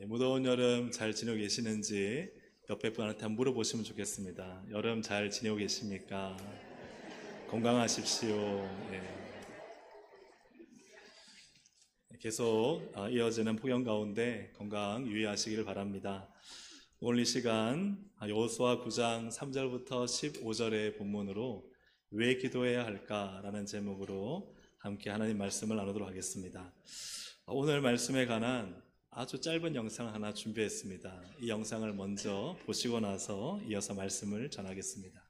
무더운 여름 잘 지내고 계시는지 옆에 분한테 한번 물어보시면 좋겠습니다. 여름 잘 지내고 계십니까? 건강하십시오. 예. 계속 이어지는 폭염 가운데 건강 유의하시길 바랍니다. 오늘 이 시간 여호수아 9장 3절부터 15절의 본문으로 왜 기도해야 할까라는 제목으로 함께 하나님 말씀을 나누도록 하겠습니다. 오늘 말씀에 관한 아주 짧은 영상을 하나 준비했습니다. 이 영상을 먼저 보시고 나서 이어서 말씀을 전하겠습니다.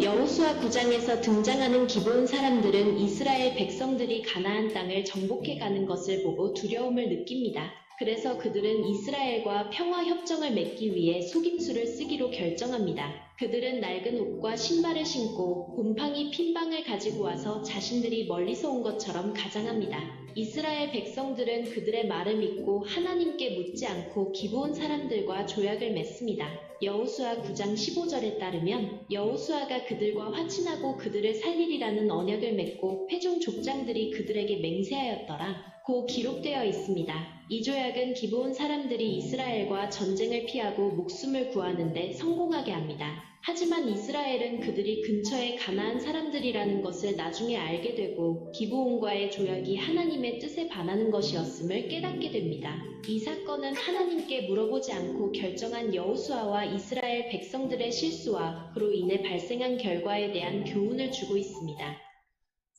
여호수아 9장에서 등장하는 기브온 사람들은 이스라엘 백성들이 가나안 땅을 정복해 가는 것을 보고 두려움을 느낍니다. 그래서 그들은 이스라엘과 평화 협정을 맺기 위해 속임수를 쓰기로 결정합니다. 그들은 낡은 옷과 신발을 신고 곰팡이 핀방을 가지고 와서 자신들이 멀리서 온 것처럼 가장합니다. 이스라엘 백성들은 그들의 말을 믿고 하나님께 묻지 않고 기브온 사람들과 조약을 맺습니다. 여호수아 9장 15절에 따르면 여호수아가 그들과 화친하고 그들을 살리리라는 언약을 맺고 회중 족장들이 그들에게 맹세하였더라 고 기록되어 있습니다. 이 조약은 기브온 사람들이 이스라엘과 전쟁을 피하고 목숨을 구하는 데 성공하게 합니다. 하지만 이스라엘은 그들이 근처에 가나안 사람들이라는 것을 나중에 알게 되고 기브온과의 조약이 하나님의 뜻에 반하는 것이었음을 깨닫게 됩니다. 이 사건은 하나님께 물어보지 않고 결정한 여호수아와 이스라엘 백성들의 실수와 그로 인해 발생한 결과에 대한 교훈을 주고 있습니다.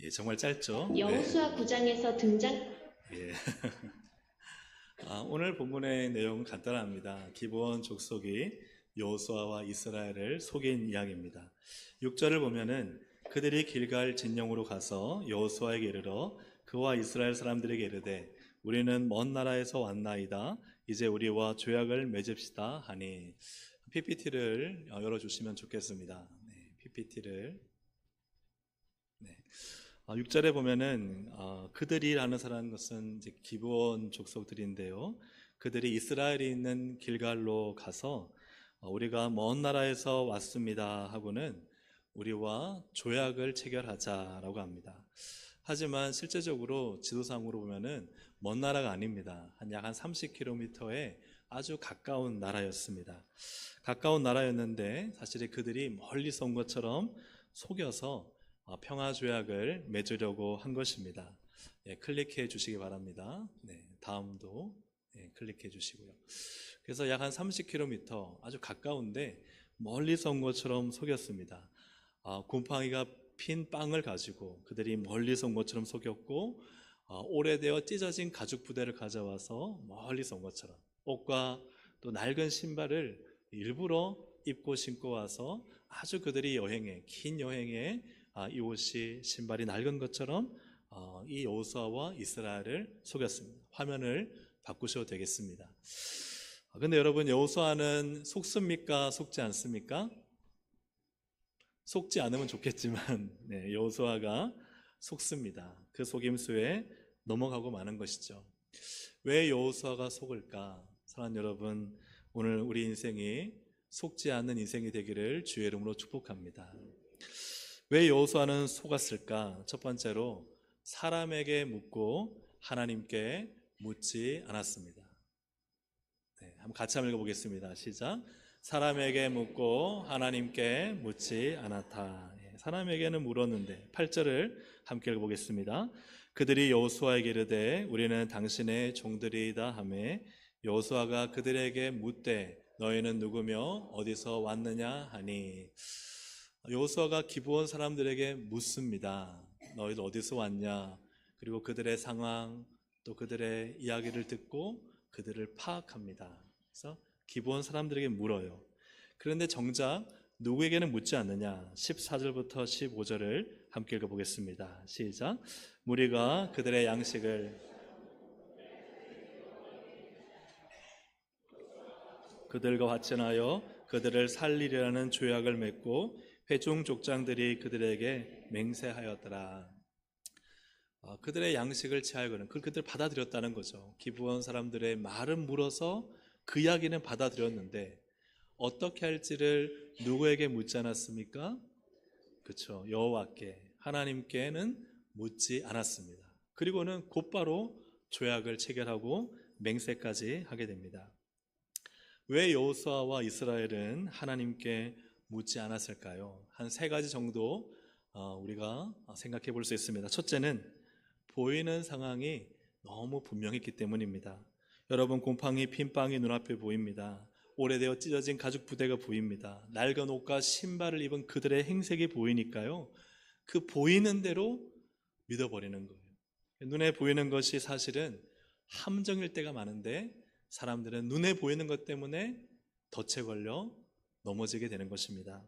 예, 정말 짧죠? 여호수아 9장에서 등장 예. 오늘 본문의 내용은 간단합니다. 기브온 족속이 여호수아와 이스라엘을 속인 이야기입니다. 6절을 보면은 그들이 길갈 진영으로 가서 여호수아에게 이르러 그와 이스라엘 사람들에게 이르되 우리는 먼 나라에서 왔나이다. 이제 우리와 조약을 맺읍시다 하니 PPT를 열어주시면 좋겠습니다. PPT를 6절에 보면은 그들이라는 사람 것은 이제 기브온 족속들인데요. 그들이 이스라엘이 있는 길갈로 가서 우리가 먼 나라에서 왔습니다 하고는 우리와 조약을 체결하자라고 합니다. 하지만 실제적으로 지도상으로 보면은 먼 나라가 아닙니다. 약 한 30km의 아주 가까운 나라였습니다. 가까운 나라였는데 사실 그들이 멀리서 온 것처럼 속여서 평화조약을 맺으려고 한 것입니다. 클릭해 주시기 바랍니다. 다음도 클릭해 주시고요. 그래서 약 한 30km 아주 가까운데 멀리서 온 것처럼 속였습니다. 곰팡이가 핀 빵을 가지고 그들이 멀리서 온 것처럼 속였고 오래되어 찢어진 가죽 부대를 가져와서 멀리서 온 것처럼 옷과 또 낡은 신발을 일부러 입고 신고 와서 아주 그들이 긴 여행에 이 옷이 신발이 낡은 것처럼 이 여호수아와 이스라엘을 속였습니다. 화면을 바꾸셔도 되겠습니다. 근데 여러분, 여호수아는 속습니까? 속지 않습니까? 속지 않으면 좋겠지만 여호수아가 속습니다. 그 속임수에 넘어가고 마는 것이죠. 왜 여호수아가 속을까? 사랑하는 여러분, 오늘 우리 인생이 속지 않는 인생이 되기를 주의 이름으로 축복합니다. 왜 여호수아는 속았을까? 첫 번째로 사람에게 묻고 하나님께 묻지 않았습니다. 한번 같이 한번 읽어보겠습니다. 시작. 사람에게 묻고 하나님께 묻지 않았다. 사람에게는 물었는데 8절을 함께 읽어보겠습니다. 그들이 여호수아에게 이르되 우리는 당신의 종들이다 하매 여호수아가 그들에게 묻되 너희는 누구며 어디서 왔느냐 하니 여호수아가 기브온 사람들에게 묻습니다. 너희들 어디서 왔냐? 그리고 그들의 상황 또 그들의 이야기를 듣고 그들을 파악합니다. 그래서 기브온 사람들에게 물어요. 그런데 정작 누구에게는 묻지 않느냐? 14절부터 15절을 함께 읽어보겠습니다. 시작. 무리가 그들의 양식을 그들과 화친하여 그들을 살리려는 조약을 맺고 회중 족장들이 그들에게 맹세하였더라. 그들의 양식을 취하여는 그들 받아들였다는 거죠. 기브온 사람들의 말은 물어서 그 이야기는 받아들였는데 어떻게 할지를 누구에게 묻지 않았습니까? 그렇죠. 여호와께, 하나님께는 묻지 않았습니다. 그리고는 곧바로 조약을 체결하고 맹세까지 하게 됩니다. 왜 여호수아와 이스라엘은 하나님께 묻지 않았을까요? 한 세 가지 정도 우리가 생각해 볼 수 있습니다. 첫째는 보이는 상황이 너무 분명했기 때문입니다. 여러분, 곰팡이 핀빵이 눈앞에 보입니다. 오래되어 찢어진 가죽 부대가 보입니다. 낡은 옷과 신발을 입은 그들의 행색이 보이니까요, 그 보이는 대로 믿어버리는 거예요. 눈에 보이는 것이 사실은 함정일 때가 많은데 사람들은 눈에 보이는 것 때문에 덫에 걸려 넘어지게 되는 것입니다.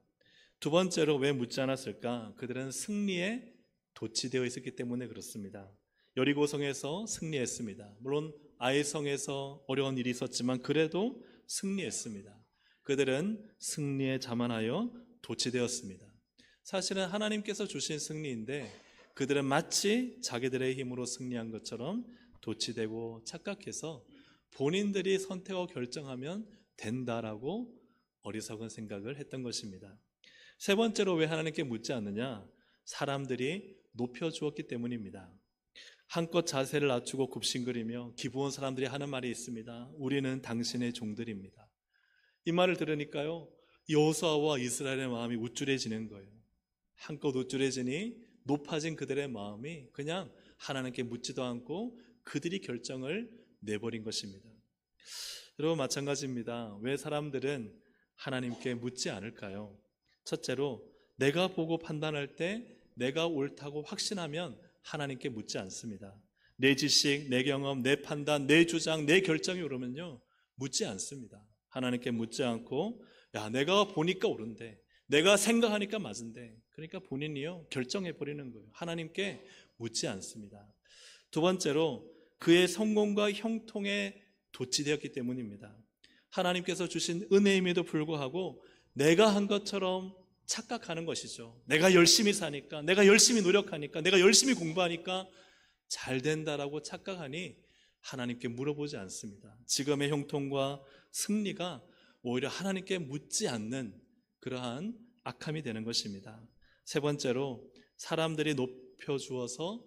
두 번째로 왜 묻지 않았을까? 그들은 승리에 도취되어 있었기 때문에 그렇습니다. 여리고성에서 승리했습니다. 물론 아이성에서 어려운 일이 있었지만 그래도 승리했습니다. 그들은 승리에 자만하여 도취되었습니다. 사실은 하나님께서 주신 승리인데 그들은 마치 자기들의 힘으로 승리한 것처럼 도취되고 착각해서 본인들이 선택하고 결정하면 된다라고 어리석은 생각을 했던 것입니다. 세 번째로 왜 하나님께 묻지 않느냐? 사람들이 높여주었기 때문입니다. 한껏 자세를 낮추고 굽신거리며 기부온 사람들이 하는 말이 있습니다. 우리는 당신의 종들입니다. 이 말을 들으니까요, 여호수아와 이스라엘의 마음이 우쭐해지는 거예요. 한껏 우쭐해지니 높아진 그들의 마음이 그냥 하나님께 묻지도 않고 그들이 결정을 내버린 것입니다. 여러분, 마찬가지입니다. 왜 사람들은 하나님께 묻지 않을까요? 첫째로, 내가 보고 판단할 때 내가 옳다고 확신하면 하나님께 묻지 않습니다. 내 지식, 내 경험, 내 판단, 내 주장, 내 결정이 옳으면요, 묻지 않습니다. 하나님께 묻지 않고, 야, 내가 보니까 옳은데, 내가 생각하니까 맞은데, 그러니까 본인이요 결정해버리는 거예요. 하나님께 묻지 않습니다. 두 번째로, 그의 성공과 형통에 도취되었기 때문입니다. 하나님께서 주신 은혜임에도 불구하고 내가 한 것처럼 착각하는 것이죠. 내가 열심히 사니까, 내가 열심히 노력하니까, 내가 열심히 공부하니까 잘 된다라고 착각하니 하나님께 물어보지 않습니다. 지금의 형통과 승리가 오히려 하나님께 묻지 않는 그러한 악함이 되는 것입니다. 세 번째로, 사람들이 높여주어서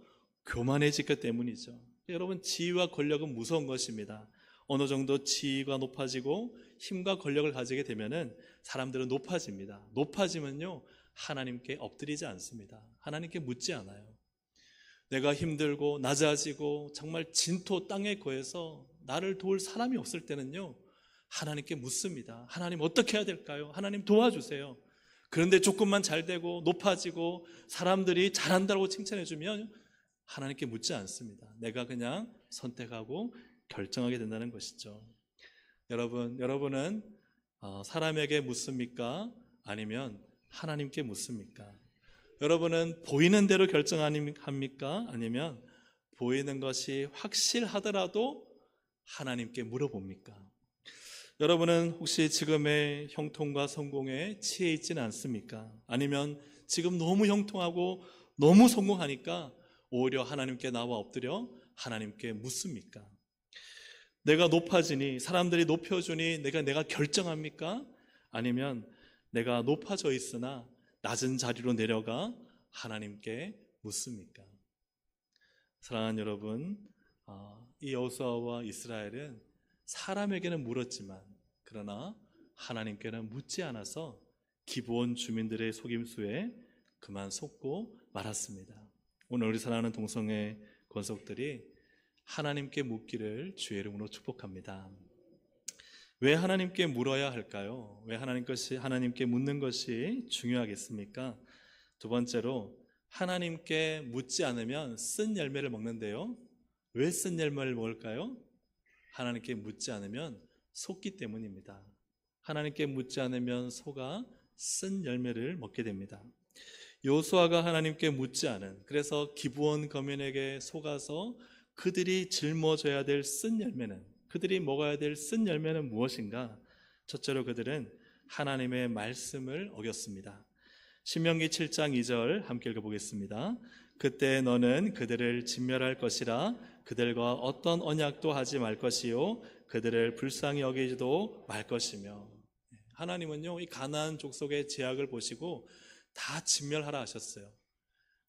교만해지기 때문이죠. 여러분, 지위와 권력은 무서운 것입니다. 어느 정도 지위가 높아지고 힘과 권력을 가지게 되면은 사람들은 높아집니다. 높아지면요, 하나님께 엎드리지 않습니다. 하나님께 묻지 않아요. 내가 힘들고 낮아지고 정말 진토 땅에 거해서 나를 도울 사람이 없을 때는요, 하나님께 묻습니다. 하나님, 어떻게 해야 될까요? 하나님, 도와주세요. 그런데 조금만 잘 되고 높아지고 사람들이 잘한다고 칭찬해주면 하나님께 묻지 않습니다. 내가 그냥 선택하고 결정하게 된다는 것이죠. 여러분은 사람에게 묻습니까? 아니면 하나님께 묻습니까? 여러분은 보이는 대로 결정합니까? 아니면 보이는 것이 확실하더라도 하나님께 물어봅니까? 여러분은 혹시 지금의 형통과 성공에 치에 있지는 않습니까? 아니면 지금 너무 형통하고 너무 성공하니까 오히려 하나님께 나와 엎드려 하나님께 묻습니까? 내가 높아지니, 사람들이 높여주니 내가 결정합니까? 아니면 내가 높아져 있으나 낮은 자리로 내려가 하나님께 묻습니까? 사랑하는 여러분, 이 여호수아와 이스라엘은 사람에게는 물었지만 그러나 하나님께는 묻지 않아서 기브온 주민들의 속임수에 그만 속고 말았습니다. 오늘 우리 사랑하는 동성애 권속들이 하나님께 묻기를 주의 이름으로 축복합니다. 왜 하나님께 물어야 할까요? 왜 하나님께 묻는 것이 중요하겠습니까? 두 번째로, 하나님께 묻지 않으면 쓴 열매를 먹는데요. 왜 쓴 열매를 먹을까요? 하나님께 묻지 않으면 속기 때문입니다. 하나님께 묻지 않으면 속아 쓴 열매를 먹게 됩니다. 여호수아가 하나님께 묻지 않은, 그래서 기브온 거민에게 속아서 그들이 짊어져야 될 쓴 열매는, 그들이 먹어야 될 쓴 열매는 무엇인가? 첫째로 그들은 하나님의 말씀을 어겼습니다. 신명기 7장 2절 함께 읽어보겠습니다. 그때 너는 그들을 진멸할 것이라 그들과 어떤 언약도 하지 말 것이요 그들을 불쌍히 여기지도 말 것이며. 하나님은요, 이 가나안 족속의 죄악을 보시고 다 진멸하라 하셨어요.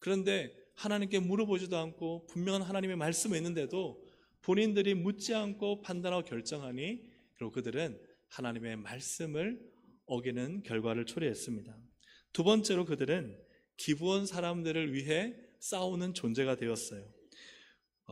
그런데 하나님께 물어보지도 않고 분명한 하나님의 말씀이 있는데도 본인들이 묻지 않고 판단하고 결정하니 결국 그들은 하나님의 말씀을 어기는 결과를 초래했습니다. 두 번째로 그들은 기브온 사람들을 위해 싸우는 존재가 되었어요.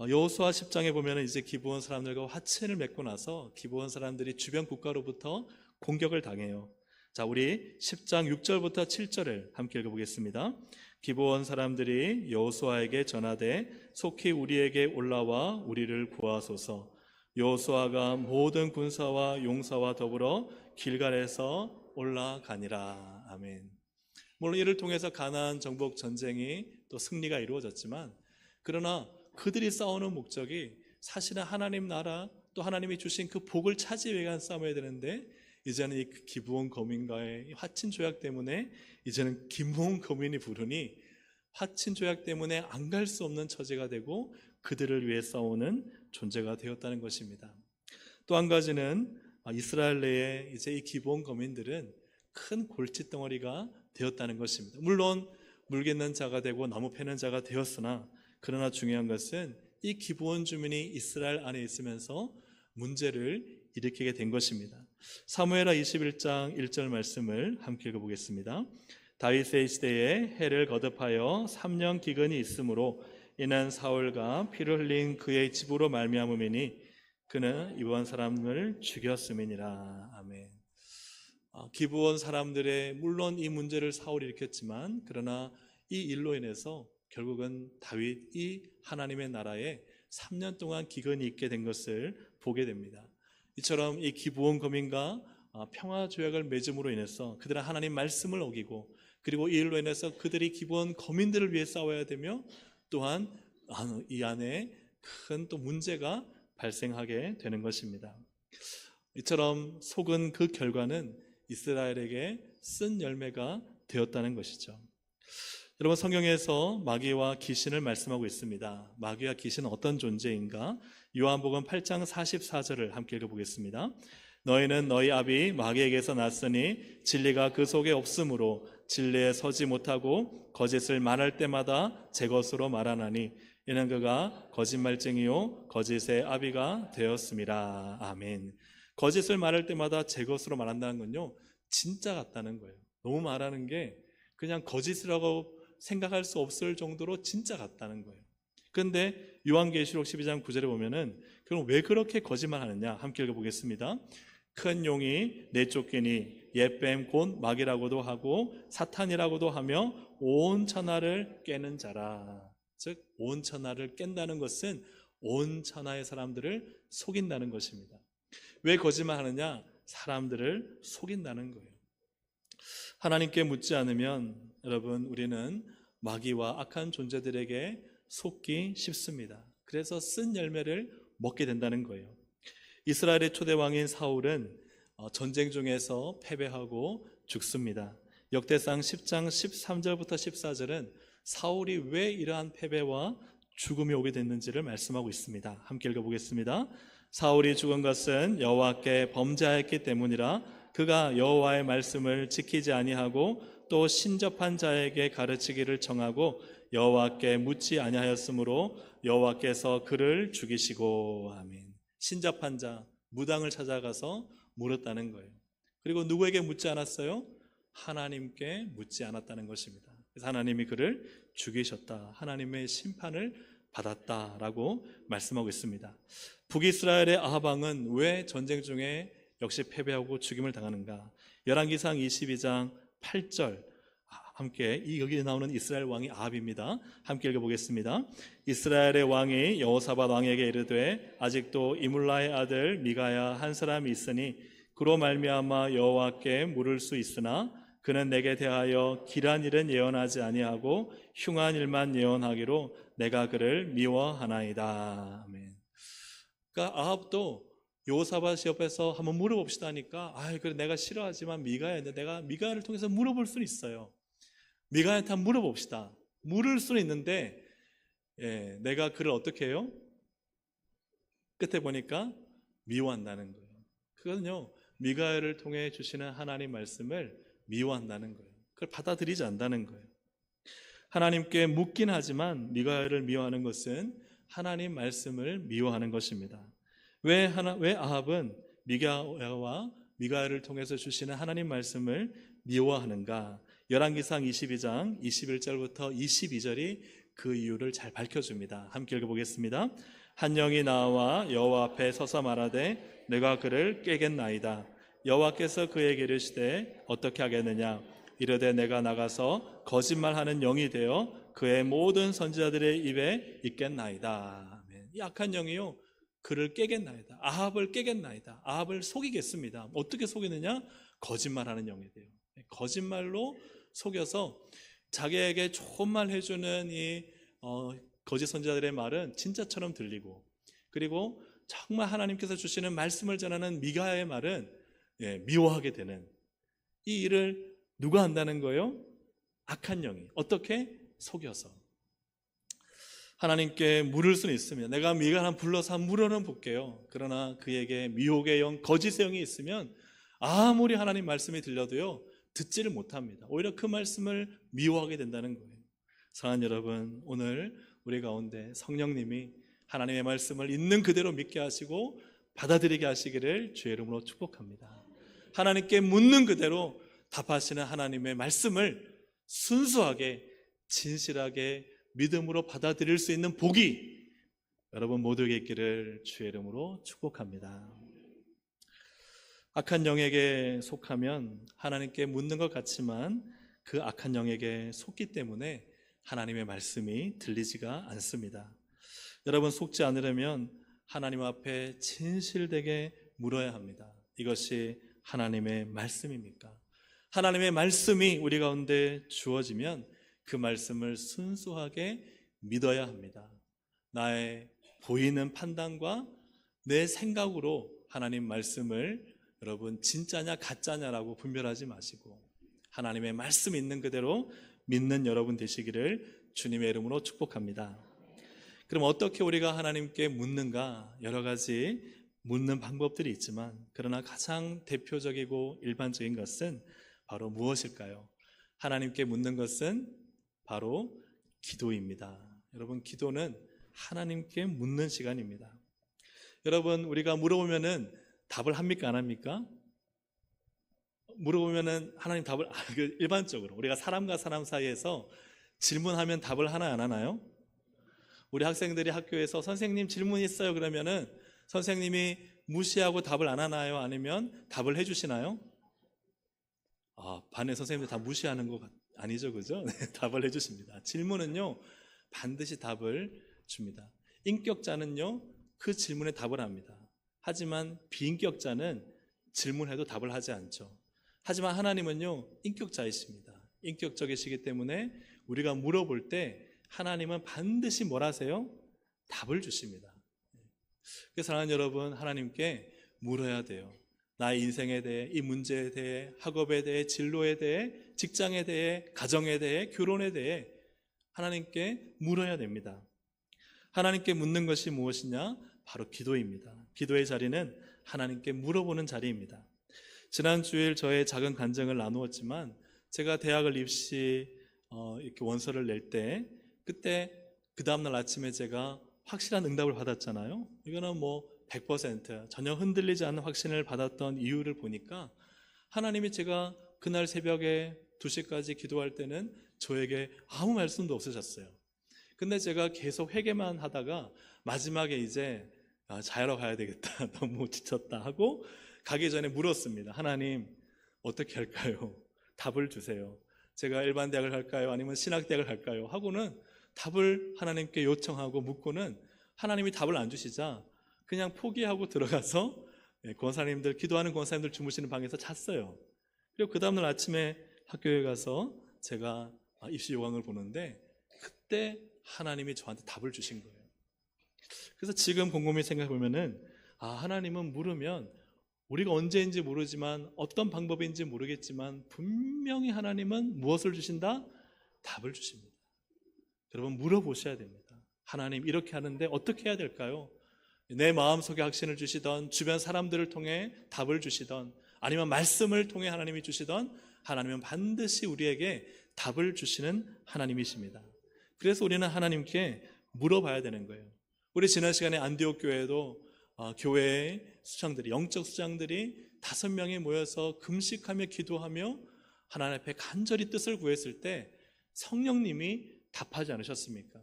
여호수아 10장에 보면 이제 기브온 사람들과 화친을 맺고 나서 기브온 사람들이 주변 국가로부터 공격을 당해요. 자, 우리 10장 6절부터 7절을 함께 읽어보겠습니다. 기브온 사람들이 여호수아에게 전하되 속히 우리에게 올라와 우리를 구하소서. 여호수아가 모든 군사와 용사와 더불어 길갈에서 올라가니라. 아멘. 물론 이를 통해서 가나안 정복 전쟁이 또 승리가 이루어졌지만, 그러나 그들이 싸우는 목적이 사실은 하나님 나라 또 하나님이 주신 그 복을 차지하기 위한 싸움해야 되는데, 이제는 이 기브온 거민과의 화친 조약 때문에 이제는 기브온 거민이 부르니 화친 조약 때문에 안 갈 수 없는 처지가 되고 그들을 위해 싸우는 존재가 되었다는 것입니다. 또 한 가지는 이스라엘 내에 이제 이 기브온 거민들은 큰 골칫덩어리가 되었다는 것입니다. 물론 물겠는 자가 되고 나무 패는 자가 되었으나, 그러나 중요한 것은 이 기브온 주민이 이스라엘 안에 있으면서 문제를 일으키게 된 것입니다. 사무엘하 21장 1절 말씀을 함께 읽어보겠습니다. 다윗의 시대에 해를 거듭하여 3년 기근이 있으므로 이는 사울과 피를 흘린 그의 집으로 말미암음이니 그는 이번 사람을 죽였음이니라. 아멘. 기브온 사람들의 물론 이 문제를 사울이 일으켰지만, 그러나 이 일로 인해서 결국은 다윗이 하나님의 나라에 3년 동안 기근이 있게 된 것을 보게 됩니다. 이처럼 이 기브온 거민과 평화 조약을 맺음으로 인해서 그들은 하나님 말씀을 어기고, 그리고 이 일로 인해서 그들이 기브온 거민들을 위해 싸워야 되며, 또한 이 안에 큰 또 문제가 발생하게 되는 것입니다. 이처럼 속은 그 결과는 이스라엘에게 쓴 열매가 되었다는 것이죠. 여러분, 성경에서 마귀와 귀신을 말씀하고 있습니다. 마귀와 귀신은 어떤 존재인가? 요한복음 8장 44절을 함께 읽어보겠습니다. 너희는 너희 아비 마귀에게서 났으니 진리가 그 속에 없으므로 진리에 서지 못하고 거짓을 말할 때마다 제 것으로 말하나니 이는 그가 거짓말쟁이요 거짓의 아비가 되었습니다. 아멘. 거짓을 말할 때마다 제 것으로 말한다는 건요, 진짜 같다는 거예요. 너무 말하는 게 그냥 거짓이라고 생각할 수 없을 정도로 진짜 같다는 거예요. 그런데 요한계시록 12장 9절에 보면은 그럼 왜 그렇게 거짓말하느냐? 함께 읽어보겠습니다. 큰 용이 내쫓기니 옛뱀 곧 마귀라고도 하고 사탄이라고도 하며 온 천하를 깨는 자라. 즉 온 천하를 깬다는 것은 온 천하의 사람들을 속인다는 것입니다. 왜 거짓말하느냐? 사람들을 속인다는 거예요. 하나님께 묻지 않으면 여러분, 우리는 마귀와 악한 존재들에게 속기 쉽습니다. 그래서 쓴 열매를 먹게 된다는 거예요. 이스라엘의 초대 왕인 사울은 전쟁 중에서 패배하고 죽습니다. 역대상 10장 13절부터 14절은 사울이 왜 이러한 패배와 죽음이 오게 됐는지를 말씀하고 있습니다. 함께 읽어보겠습니다. 사울이 죽은 것은 여호와께 범죄하였기 때문이라. 그가 여호와의 말씀을 지키지 아니하고 또 신접한 자에게 가르치기를 정하고 여호와께 묻지 아니하였으므로 여호와께서 그를 죽이시고. 아멘. 신접한 자, 무당을 찾아가서 물었다는 거예요. 그리고 누구에게 묻지 않았어요? 하나님께 묻지 않았다는 것입니다. 그래서 하나님이 그를 죽이셨다, 하나님의 심판을 받았다라고 말씀하고 있습니다. 북이스라엘의 아합 왕은 왜 전쟁 중에 역시 패배하고 죽임을 당하는가? 열왕기상 22장 8절 함께, 여기 나오는 이스라엘 왕이 아합입니다. 함께 읽어보겠습니다. 이스라엘의 왕이 여호사밧 왕에게 이르되 아직도 이물라의 아들 미가야 한 사람이 있으니 그로 말미암아 여호와께 물을 수 있으나 그는 내게 대하여 길한 일은 예언하지 아니하고 흉한 일만 예언하기로 내가 그를 미워하나이다. 아멘. 그러니까 아합도 여호사밧 옆에서 한번 물어봅시다 하니까, 그래 내가 싫어하지만 미가야인데 내가 미가야를 통해서 물어볼 수는 있어요. 미가야한테 한번 물어봅시다. 물을 수는 있는데 내가 그를 어떻게 해요? 끝에 보니까 미워한다는 거예요. 그거는요, 미가야를 통해 주시는 하나님 말씀을 미워한다는 거예요. 그걸 받아들이지 않는다는 거예요. 하나님께 묻긴 하지만 미가엘을 미워하는 것은 하나님 말씀을 미워하는 것입니다. 왜 아합은 미가와 미가엘을 통해서 주시는 하나님 말씀을 미워하는가? 열왕기상 22장 21절부터 22절이 그 이유를 잘 밝혀줍니다. 함께 읽어보겠습니다. 한 영이 나와 여호와 앞에 서서 말하되 내가 그를 깨겠나이다. 여호와께서 그에게 이르시되 어떻게 하겠느냐? 이르되 내가 나가서 거짓말하는 영이 되어 그의 모든 선지자들의 입에 있겠나이다. 이 악한 영이요 그를 깨겠나이다. 아합을 깨겠나이다. 아합을 속이겠습니다. 어떻게 속이느냐? 거짓말하는 영이 돼요. 거짓말로 속여서 자기에게 좋은 말 해주는 이 거짓 선지자들의 말은 진짜처럼 들리고, 그리고 정말 하나님께서 주시는 말씀을 전하는 미가의 말은 미워하게 되는 이 일을 누가 한다는 거예요? 악한 영이. 어떻게? 속여서. 하나님께 물을 수는 있습니다. 내가 미가를 한번 불러서 한번 물어는 볼게요. 그러나 그에게 미혹의 영, 거짓의 영이 있으면 아무리 하나님 말씀이 들려도요 듣지를 못합니다. 오히려 그 말씀을 미워하게 된다는 거예요. 사랑하는 여러분, 오늘 우리 가운데 성령님이 하나님의 말씀을 있는 그대로 믿게 하시고 받아들이게 하시기를 주의 이름으로 축복합니다. 하나님께 묻는 그대로 답하시는 하나님의 말씀을 순수하게 진실하게 믿음으로 받아들일 수 있는 복이 여러분 모두에게 있기를 주의 이름으로 축복합니다. 악한 영에게 속하면 하나님께 묻는 것 같지만 그 악한 영에게 속기 때문에 하나님의 말씀이 들리지가 않습니다. 여러분, 속지 않으려면 하나님 앞에 진실되게 물어야 합니다. 이것이 하나님의 말씀입니까? 하나님의 말씀이 우리 가운데 주어지면 그 말씀을 순수하게 믿어야 합니다. 나의 보이는 판단과 내 생각으로 하나님 말씀을 여러분 진짜냐 가짜냐라고 분별하지 마시고 하나님의 말씀 있는 그대로 믿는 여러분 되시기를 주님의 이름으로 축복합니다. 그럼 어떻게 우리가 하나님께 묻는가? 여러 가지 묻는 방법들이 있지만 그러나 가장 대표적이고 일반적인 것은 바로 무엇일까요? 하나님께 묻는 것은 바로 기도입니다. 여러분, 기도는 하나님께 묻는 시간입니다. 여러분, 우리가 물어보면은 답을 합니까? 안 합니까? 물어보면은 하나님 답을 일반적으로 우리가 사람과 사람 사이에서 질문하면 답을 하나 안 하나요? 우리 학생들이 학교에서 선생님 질문 있어요 그러면은 선생님이 무시하고 답을 안 하나요? 아니면 답을 해주시나요? 반의 선생님들 다 무시하는 거 아니죠, 그죠? 네, 답을 해주십니다. 질문은요 반드시 답을 줍니다. 인격자는요 그 질문에 답을 합니다. 하지만 비인격자는 질문해도 답을 하지 않죠. 하지만 하나님은요 인격자이십니다. 인격적이시기 때문에 우리가 물어볼 때 하나님은 반드시 뭘 하세요? 답을 주십니다. 그래서 사랑하는 여러분, 하나님께 물어야 돼요. 나의 인생에 대해, 이 문제에 대해, 학업에 대해, 진로에 대해, 직장에 대해, 가정에 대해, 결혼에 대해 하나님께 물어야 됩니다. 하나님께 묻는 것이 무엇이냐? 바로 기도입니다. 기도의 자리는 하나님께 물어보는 자리입니다. 지난 주일 저의 작은 간증을 나누었지만 제가 대학을 이렇게 원서를 낼 때 그때 그 다음날 아침에 제가 확실한 응답을 받았잖아요. 이거는 100% 전혀 흔들리지 않는 확신을 받았던 이유를 보니까 하나님이 제가 그날 새벽에 2시까지 기도할 때는 저에게 아무 말씀도 없으셨어요. 근데 제가 계속 회개만 하다가 마지막에 이제 자유로 가야 되겠다 너무 지쳤다 하고 가기 전에 물었습니다. 하나님 어떻게 할까요? 답을 주세요. 제가 일반 대학을 갈까요? 아니면 신학대학을 갈까요? 하고는 답을 하나님께 요청하고 묻고는 하나님이 답을 안 주시자 그냥 포기하고 들어가서 권사님들, 기도하는 권사님들 주무시는 방에서 잤어요. 그리고 그 다음날 아침에 학교에 가서 제가 입시 요강을 보는데 그때 하나님이 저한테 답을 주신 거예요. 그래서 지금 곰곰이 생각해 보면은 하나님은 물으면 우리가 언제인지 모르지만 어떤 방법인지 모르겠지만 분명히 하나님은 무엇을 주신다? 답을 주십니다. 여러분 물어보셔야 됩니다. 하나님 이렇게 하는데 어떻게 해야 될까요? 내 마음속에 확신을 주시던 주변 사람들을 통해 답을 주시던 아니면 말씀을 통해 하나님이 주시던 하나님은 반드시 우리에게 답을 주시는 하나님이십니다. 그래서 우리는 하나님께 물어봐야 되는 거예요. 우리 지난 시간에 안디옥 교회도 교회의 수장들이, 영적 수장들이 5명이 모여서 금식하며 기도하며 하나님 앞에 간절히 뜻을 구했을 때 성령님이 답하지 않으셨습니까?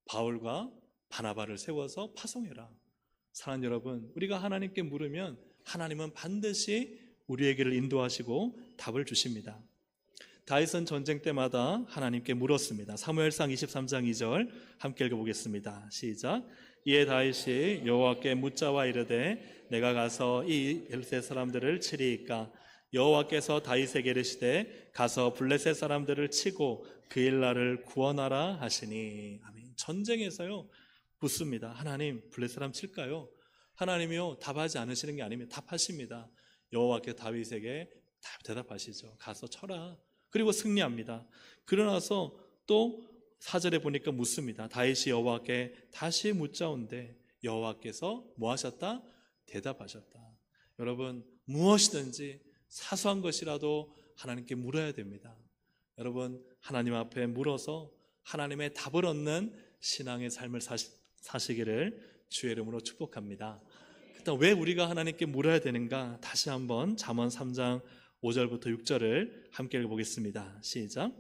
바울과 바나바를 세워서 파송해라. 사랑하는 여러분, 우리가 하나님께 물으면 하나님은 반드시 우리에게를 인도하시고 답을 주십니다. 다윗은 전쟁 때마다 하나님께 물었습니다. 사무엘상 23장 2절 함께 읽어보겠습니다. 시작. 이에 다윗이 여호와께 묻자와 이르되 내가 가서 이 블레셋 사람들을 치리이까? 여호와께서 다윗에게 이르시되 가서 블레셋 사람들을 치고 그 일날을 구원하라 하시니. 아멘. 전쟁에서요 묻습니다. 하나님, 블레셋 사람 칠까요? 하나님이요 답하지 않으시는 게 아니면 답하십니다. 여호와께서 다윗에게 대답하시죠. 가서 쳐라. 그리고 승리합니다. 그러나서 또 4절에 보니까 묻습니다. 다윗이 여호와께 다시 묻자온데 여호와께서 뭐 하셨다? 대답하셨다. 여러분, 무엇이든지 사소한 것이라도 하나님께 물어야 됩니다. 여러분, 하나님 앞에 물어서 하나님의 답을 얻는 신앙의 삶을 사시기를 주의 이름으로 축복합니다. 일단 왜 우리가 하나님께 물어야 되는가? 다시 한번 잠언 3장 5절부터 6절을 함께 읽어보겠습니다. 시작.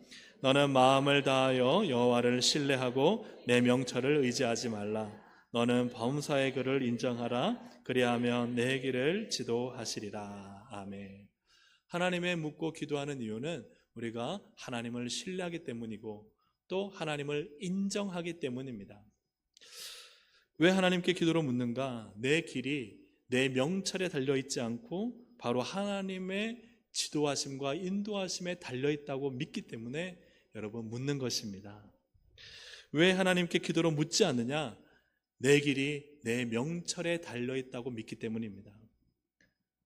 너는 마음을 다하여 여호와를 신뢰하고 내 명철을 의지하지 말라. 너는 범사의 글을 인정하라. 그리하면 내 길을 지도하시리라. 아멘. 하나님의 묻고 기도하는 이유는 우리가 하나님을 신뢰하기 때문이고 또 하나님을 인정하기 때문입니다. 왜 하나님께 기도로 묻는가? 내 길이 내 명철에 달려있지 않고 바로 하나님의 지도하심과 인도하심에 달려있다고 믿기 때문에 여러분 묻는 것입니다. 왜 하나님께 기도로 묻지 않느냐? 내 길이 내 명철에 달려있다고 믿기 때문입니다.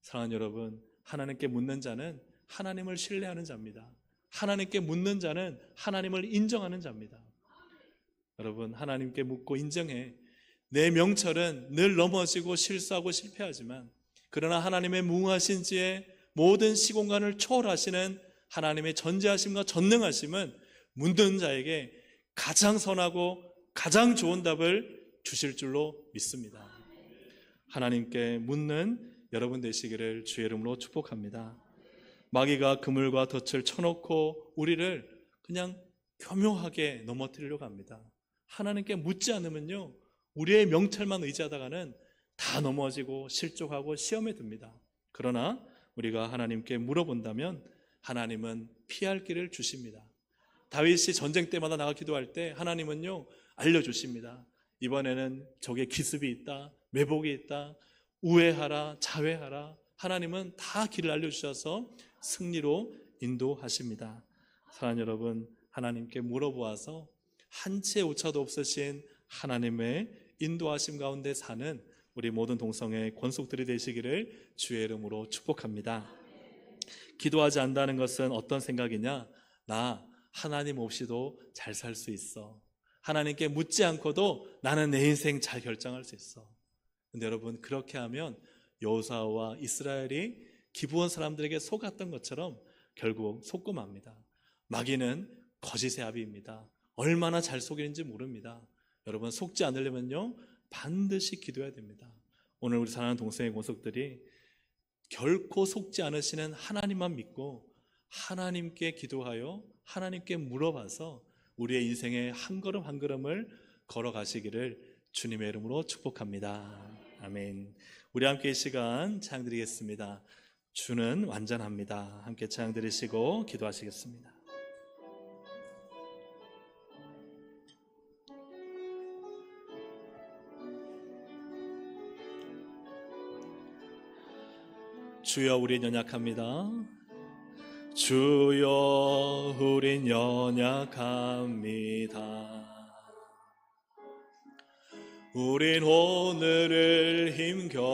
사랑하는 여러분, 하나님께 묻는 자는 하나님을 신뢰하는 자입니다. 하나님께 묻는 자는 하나님을 인정하는 자입니다. 여러분, 하나님께 묻고 인정해. 내 명철은 늘 넘어지고 실수하고 실패하지만 그러나 하나님의 무궁하신 지에 모든 시공간을 초월하시는 하나님의 전지하심과 전능하심은 묻는 자에게 가장 선하고 가장 좋은 답을 주실 줄로 믿습니다. 하나님께 묻는 여러분 되시기를 주의 이름으로 축복합니다. 마귀가 그물과 덫을 쳐놓고 우리를 그냥 교묘하게 넘어뜨리려고 합니다. 하나님께 묻지 않으면요, 우리의 명철만 의지하다가는 다 넘어지고 실족하고 시험에 듭니다. 그러나 우리가 하나님께 물어본다면 하나님은 피할 길을 주십니다. 다윗이 전쟁 때마다 나가 기도할 때 하나님은요 알려주십니다. 이번에는 적의 기습이 있다, 매복이 있다, 우회하라, 자회하라. 하나님은 다 길을 알려주셔서 승리로 인도하십니다. 사랑하는 여러분, 하나님께 물어보아서 한치의 오차도 없으신 하나님의 인도하심 가운데 사는 우리 모든 동성의 권속들이 되시기를 주의 이름으로 축복합니다. 기도하지 않는다는 것은 어떤 생각이냐? 나 하나님 없이도 잘 살 수 있어. 하나님께 묻지 않고도 나는 내 인생 잘 결정할 수 있어. 근데 여러분, 그렇게 하면 여호수아와 이스라엘이 기브온 사람들에게 속았던 것처럼 결국 속고 맙니다. 마귀는 거짓의 아비입니다. 얼마나 잘 속이는지 모릅니다. 여러분, 속지 않으려면요 반드시 기도해야 됩니다. 오늘 우리 사랑하는 동성의 권속들이 결코 속지 않으시는 하나님만 믿고 하나님께 기도하여 하나님께 물어봐서 우리의 인생의 한 걸음 한 걸음을 걸어가시기를 주님의 이름으로 축복합니다. 아멘. 우리 함께 이 시간 찬양 드리겠습니다. 주는 완전합니다. 함께 찬양 드리시고 기도하시겠습니다. 주여, 우린 연약합니다. 주여, 우린 연약합니다. 우린 오늘을 힘겨워합니다.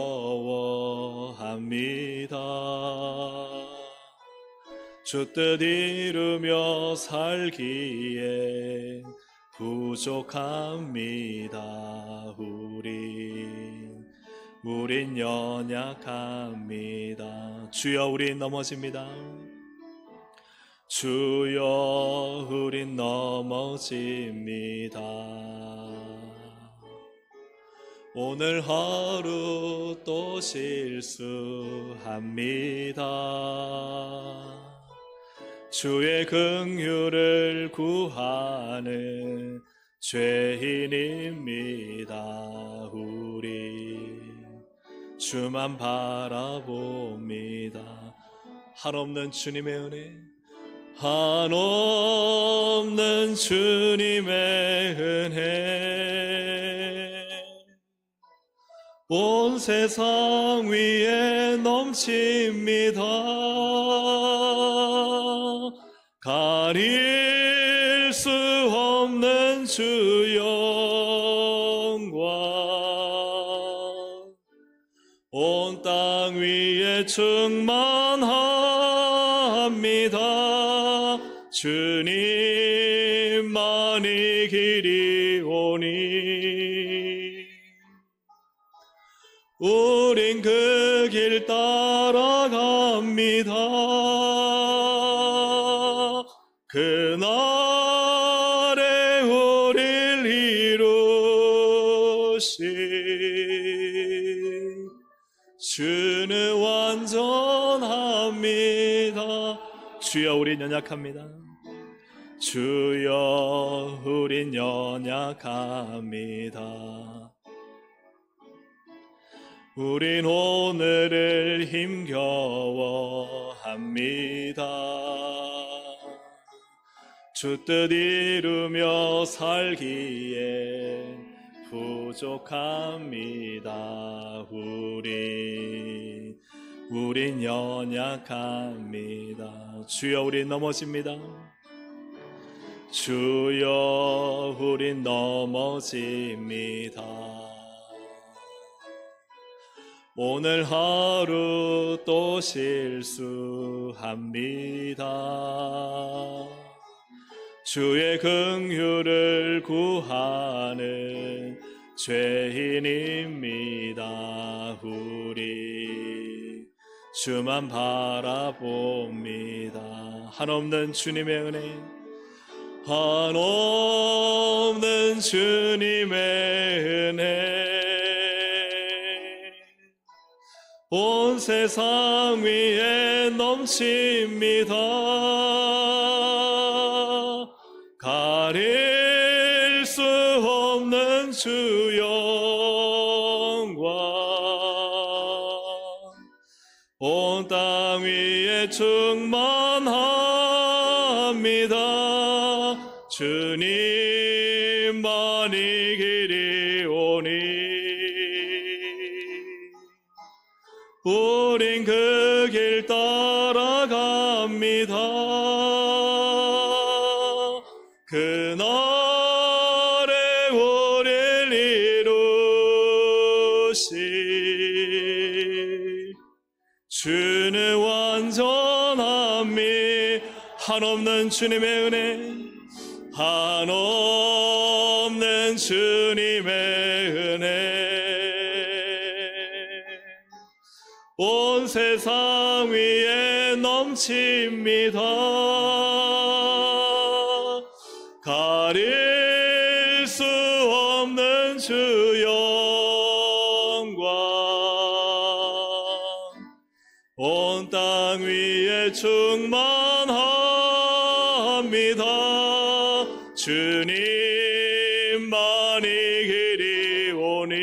주 뜻 이루며 살기에 부족합니다. 우린 연약합니다. 주여, 우린 넘어집니다. 주여 우린 넘어집니다. 오늘 하루 또 실수합니다. 주의 긍휼을 구하는 죄인입니다. 우리 주만 바라봅니다. 한없는 주님의 은혜, 한없는 주님의 은혜, 온 세상 위에 넘칩니다. 가릴 수 없는 주 영광, 온 땅 위에 충만합니다. 주님만이 길이오니 우린 그 길 따라갑니다. 그날에 우릴 이루신 주는 완전합니다. 주여 우린 연약합니다. 주여 우린 연약합니다. 우린 오늘을 힘겨워합니다. 주 뜻 이루며 살기에 부족합니다. 우린 연약합니다. 주여 우린 넘어집니다. 주여 우린 넘어집니다. 오늘 하루 또 실수합니다. 주의 긍휼을 구하는 죄인입니다. 우리 주만 바라봅니다. 한없는 주님의 은혜, 한없는 주님의 은혜, 온 세상 위에 넘칩니다. 가릴 수 없는 주 영광, 온 땅 위에 충만합니다. 주님만이 길이오니 우린 그 길 따라갑니다. 그날에 우릴 이루신 주는 완전함이, 한없는 주님의 은혜, 한없는 주님의 은혜, 온 세상 위에 넘칩니다. 가릴 수 없는 주 영광, 온 땅 위에 충만합니다. 주님만이 길이오니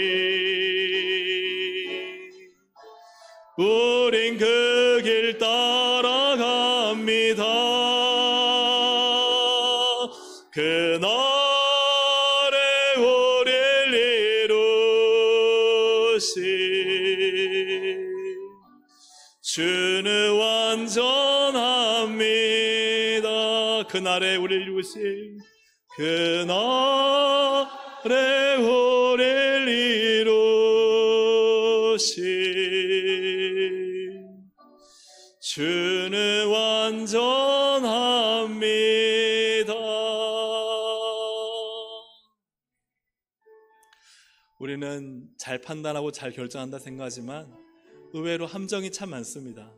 우린 그 길 따라갑니다. 그날에 우릴 이루신 주는 완전합니다. 그날에 우릴 이루신, 그날에 우릴 이루신 주는 완전합니다. 우리는 잘 판단하고 잘 결정한다 생각하지만 의외로 함정이 참 많습니다.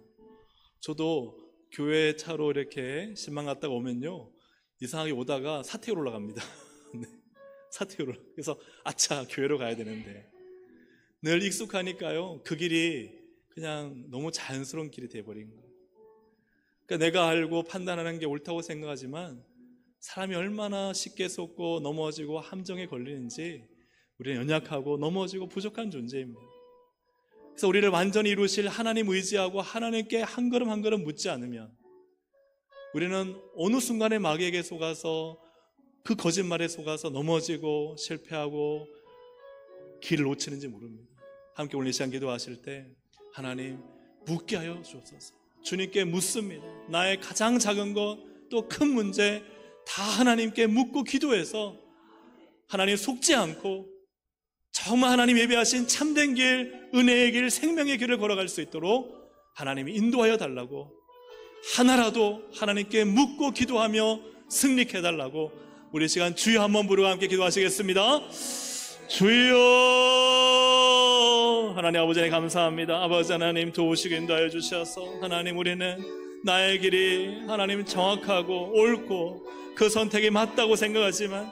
저도 교회 차로 이렇게 신방 갔다가 오면요, 이상하게 오다가 사택으로 올라갑니다. 네, 사택으로. 그래서 아차, 교회로 가야 되는데 늘 익숙하니까요, 그 길이 그냥 너무 자연스러운 길이 돼버린 거예요. 그러니까 내가 알고 판단하는 게 옳다고 생각하지만 사람이 얼마나 쉽게 속고 넘어지고 함정에 걸리는지 우리는 연약하고 넘어지고 부족한 존재입니다. 그래서 우리를 완전히 이루실 하나님 의지하고 하나님께 한 걸음 한 걸음 묻지 않으면 우리는 어느 순간에 마귀에게 속아서 그 거짓말에 속아서 넘어지고 실패하고 길을 놓치는지 모릅니다. 함께 오늘 이 시간 기도하실 때 하나님 묻게 하여 주옵소서. 주님께 묻습니다. 나의 가장 작은 것 또 큰 문제 다 하나님께 묻고 기도해서 하나님 속지 않고 정말 하나님 예배하신 참된 길, 은혜의 길, 생명의 길을 걸어갈 수 있도록 하나님이 인도하여 달라고, 하나라도 하나님께 묻고 기도하며 승리케 해달라고 우리 시간 주여 한번 부르고 함께 기도하시겠습니다. 주여. 하나님 아버지 감사합니다. 아버지 하나님 도우시고 인도하여 주셔서 하나님 우리는 나의 길이 하나님 정확하고 옳고 그 선택이 맞다고 생각하지만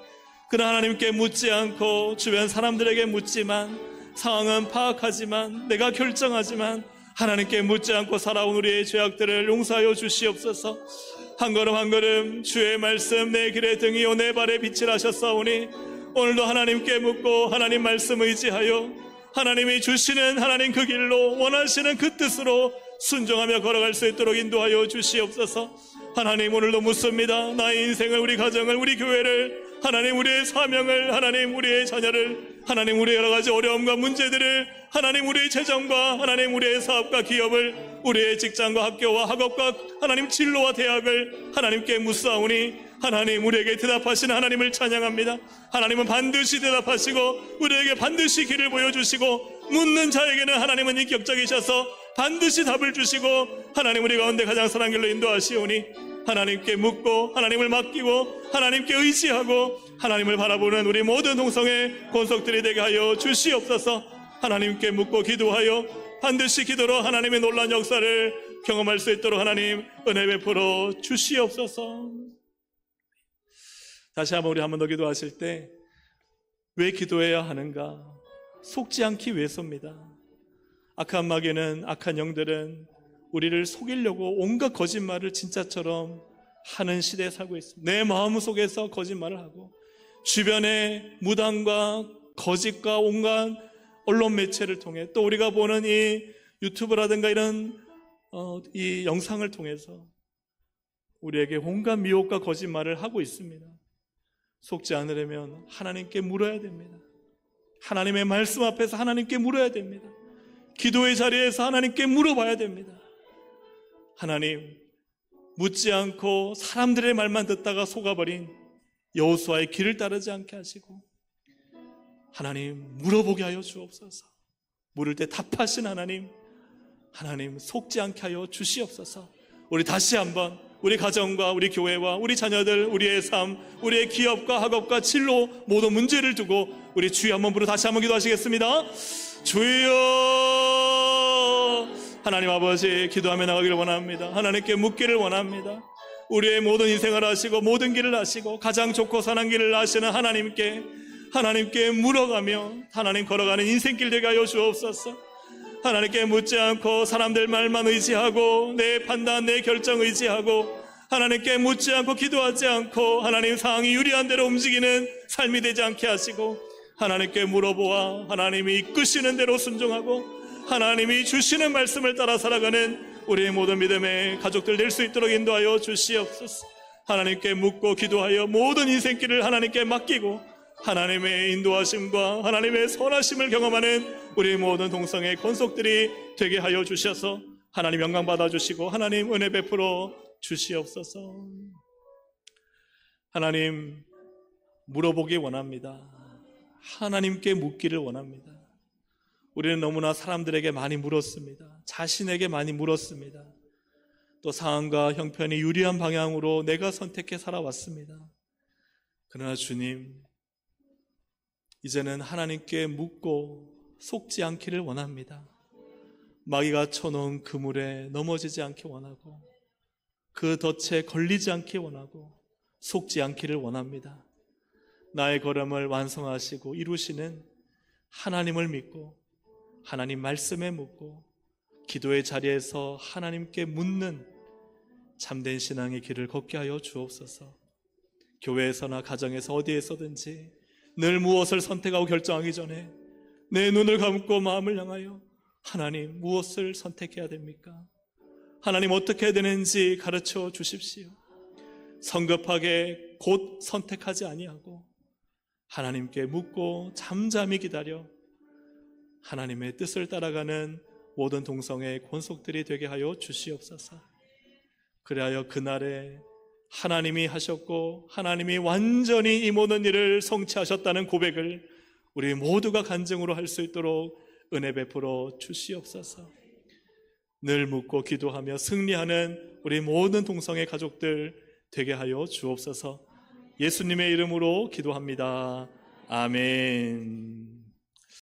그러나 하나님께 묻지 않고 주변 사람들에게 묻지만 상황은 파악하지만 내가 결정하지만 하나님께 묻지 않고 살아온 우리의 죄악들을 용서하여 주시옵소서. 한 걸음 한 걸음 주의 말씀 내 길의 등이요 내 발의 빛을 하셨사오니 오늘도 하나님께 묻고 하나님 말씀 의지하여 하나님이 주시는 하나님 그 길로 원하시는 그 뜻으로 순종하며 걸어갈 수 있도록 인도하여 주시옵소서. 하나님 오늘도 묻습니다. 나의 인생을, 우리 가정을, 우리 교회를, 하나님 우리의 사명을, 하나님 우리의 자녀를, 하나님 우리의 여러 가지 어려움과 문제들을, 하나님 우리의 재정과 하나님 우리의 사업과 기업을, 우리의 직장과 학교와 학업과 하나님 진로와 대학을 하나님께 묻사오니 하나님 우리에게 대답하시는 하나님을 찬양합니다. 하나님은 반드시 대답하시고 우리에게 반드시 길을 보여주시고 묻는 자에게는 하나님은 인격적이셔서 반드시 답을 주시고 하나님 우리 가운데 가장 선한 길로 인도하시오니 하나님께 묻고 하나님을 맡기고 하나님께 의지하고 하나님을 바라보는 우리 모든 동성의 권속들이 되게 하여 주시옵소서. 하나님께 묻고 기도하여 반드시 기도로 하나님의 놀라운 역사를 경험할 수 있도록 하나님 은혜 베풀어 주시옵소서. 다시 한번 우리 한 번 더 기도하실 때 왜 기도해야 하는가? 속지 않기 위해서입니다. 악한 마귀는, 악한 영들은 우리를 속이려고 온갖 거짓말을 진짜처럼 하는 시대에 살고 있습니다. 내 마음 속에서 거짓말을 하고 주변의 무당과 거짓과 온갖 언론 매체를 통해 또 우리가 보는 이 유튜브라든가 이런 이 영상을 통해서 우리에게 온갖 미혹과 거짓말을 하고 있습니다. 속지 않으려면 하나님께 물어야 됩니다. 하나님의 말씀 앞에서 하나님께 물어야 됩니다. 기도의 자리에서 하나님께 물어봐야 됩니다. 하나님, 묻지 않고 사람들의 말만 듣다가 속아버린 여호수아의 길을 따르지 않게 하시고 하나님 물어보게 하여 주옵소서. 물을 때 답하신 하나님, 하나님 속지 않게 하여 주시옵소서. 우리 다시 한번 우리 가정과 우리 교회와 우리 자녀들, 우리의 삶, 우리의 기업과 학업과 진로 모든 문제를 두고 우리 주여 한번 부르 다시 한번 기도하시겠습니다. 주여. 하나님 아버지 기도하며 나가기를 원합니다. 하나님께 묻기를 원합니다. 우리의 모든 인생을 아시고 모든 길을 아시고 가장 좋고 선한 길을 아시는 하나님께 물어가며 하나님 걸어가는 인생길 되게 하여 주옵소서. 하나님께 묻지 않고 사람들 말만 의지하고 내 판단, 내 결정 의지하고 하나님께 묻지 않고 기도하지 않고 하나님 상황이 유리한 대로 움직이는 삶이 되지 않게 하시고 하나님께 물어보아 하나님이 이끄시는 대로 순종하고 하나님이 주시는 말씀을 따라 살아가는 우리의 모든 믿음의 가족들 될 수 있도록 인도하여 주시옵소서. 하나님께 묻고 기도하여 모든 인생길을 하나님께 맡기고 하나님의 인도하심과 하나님의 선하심을 경험하는 우리 모든 동성의 권속들이 되게 하여 주셔서 하나님 영광 받아주시고 하나님 은혜 베풀어 주시옵소서. 하나님 물어보기 원합니다. 하나님께 묻기를 원합니다. 우리는 너무나 사람들에게 많이 물었습니다. 자신에게 많이 물었습니다. 또 상황과 형편이 유리한 방향으로 내가 선택해 살아왔습니다. 그러나 주님, 이제는 하나님께 묻고 속지 않기를 원합니다. 마귀가 쳐놓은 그물에 넘어지지 않게 원하고 그 덫에 걸리지 않기 원하고 속지 않기를 원합니다. 나의 걸음을 완성하시고 이루시는 하나님을 믿고 하나님 말씀에 묻고 기도의 자리에서 하나님께 묻는 참된 신앙의 길을 걷게 하여 주옵소서. 교회에서나 가정에서 어디에서든지 늘 무엇을 선택하고 결정하기 전에 내 눈을 감고 마음을 향하여 하나님 무엇을 선택해야 됩니까? 하나님 어떻게 해야 되는지 가르쳐 주십시오. 성급하게 곧 선택하지 아니하고 하나님께 묻고 잠잠히 기다려 하나님의 뜻을 따라가는 모든 동성의 권속들이 되게 하여 주시옵소서. 그리하여 그날에 하나님이 하셨고 하나님이 완전히 이 모든 일을 성취하셨다는 고백을 우리 모두가 간증으로 할 수 있도록 은혜 베풀어 주시옵소서. 늘 묻고 기도하며 승리하는 우리 모든 동성의 가족들 되게 하여 주옵소서. 예수님의 이름으로 기도합니다. 아멘.